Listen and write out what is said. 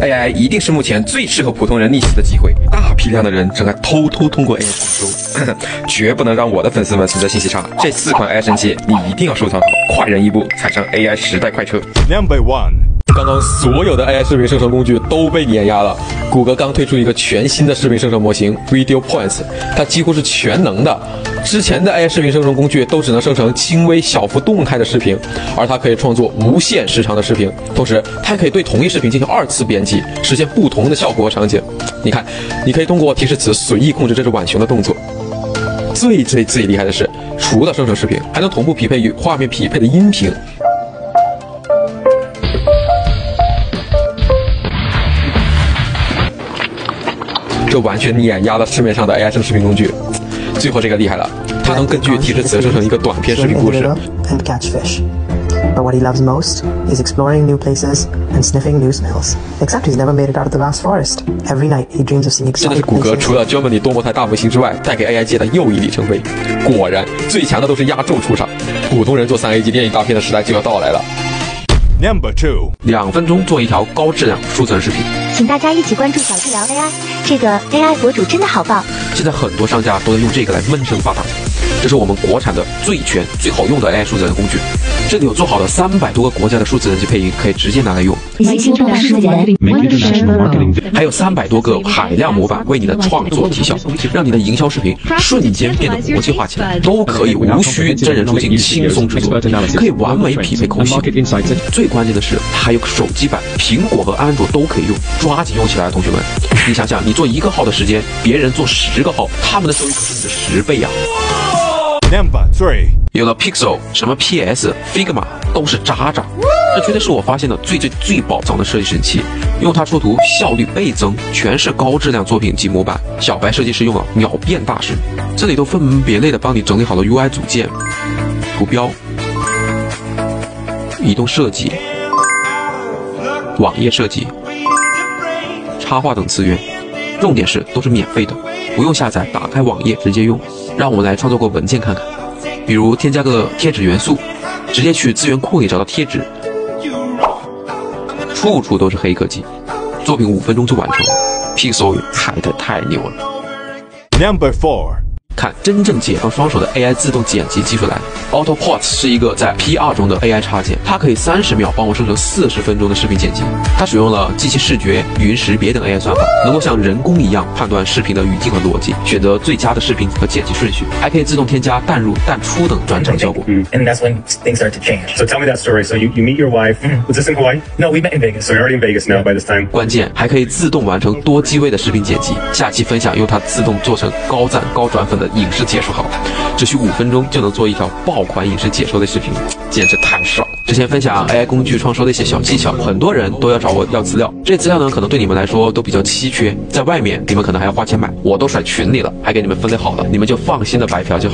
AI 一定是目前最适合普通人逆袭的机会。大批量的人正在偷偷通过 AI 创收，绝不能让我的粉丝们存在信息差。这4款 AI 神器你一定要收藏好，快人一步踩上 AI 时代快车。Number 1。刚刚所有的 AI 视频生成工具都被碾压了。谷歌刚推出一个全新的视频生成模型 Video Points， 它几乎是全能的。之前的 AI 视频生成工具都只能生成轻微小幅动态的视频，而它可以创作无限时长的视频，同时它还可以对同一视频进行2次编辑，实现不同的效果和场景。你看，你可以通过提示词随意控制这只浣熊的动作。最厉害的是，除了生成视频，还能同步匹配与画面匹配的音频。这完全碾压了市面上的 AI 生成视频工具。最后这个厉害了，它能根据提示词生成一个短片视频故事。But what he loves most is exploring new places and sniffing new smells. Except he's never made it out of the vast forest. Every night he dreams of seeing 这是 exotic 谷歌 places. 除了 Gemini 多模态大模型之外，带给 AI 界的又一里程碑。果然，最强的都是压轴出场。普通人做3A 级电影大片的时代就要到来了。Number 2。2分钟做一条高质量数字人视频。请大家一起关注小智聊 AI， 这个 AI 博主真的好棒。现在很多商家都在用这个来闷声发大财。这是我们国产的最全、最好用的 AI 数字人工具。这里有做好的300多个国家的数字人机配音，可以直接拿来用。还有300多个海量模板为你的创作提效，让你的营销视频瞬间变得国际化起来，都可以无需真人出镜轻松制作，可以完美匹配口型。最关键的是，它还有手机版，苹果和安卓都可以用，抓紧用起来，同学们！你想想，你做1个号的时间，别人做10个号，他们的收益可是你的10倍呀！Number 3。有了 Pixel， 什么 PS、Figma 都是渣渣。这绝对是我发现的最宝藏的设计神器。用它出图效率倍增，全是高质量作品及模板。小白设计师用了秒变大师。这里都分门别类的帮你整理好了 UI 组件、图标、移动设计、网页设计、插画等资源。重点是都是免费的，不用下载，打开网页直接用。让我们来创作个文件看看，比如添加个贴纸元素，直接去资源库里找到贴纸，处处都是黑科技，作品5分钟就完成了。Pixel 太牛了。Number 4。看真正解放双手的 AI 自动剪辑技术来了。AutoPort 是一个在 P2 中的 AI 插件，它可以30秒帮我生成40分钟的视频剪辑。它使用了机器视觉、语音识别等 AI 算法，能够像人工一样判断视频的语境和逻辑，选择最佳的视频和剪辑顺序，还可以自动添加淡入、淡出等转场效果。And that's when things start to change. So tell me that story. So you meet your wife. Was this in Hawaii? No, we met in Vegas. So you're already in Vegas now by this time. 关键还可以自动完成多机位的视频剪辑。下期分享用它自动做成高赞高转粉的影视解说好，只需5分钟就能做一条爆款影视解说类视频，简直太爽！之前分享 AI 工具创收的一些小技巧，很多人都要找我要资料，这些资料呢可能对你们来说都比较稀缺，在外面你们可能还要花钱买，我都甩群里了，还给你们分类好了，你们就放心的白嫖就好。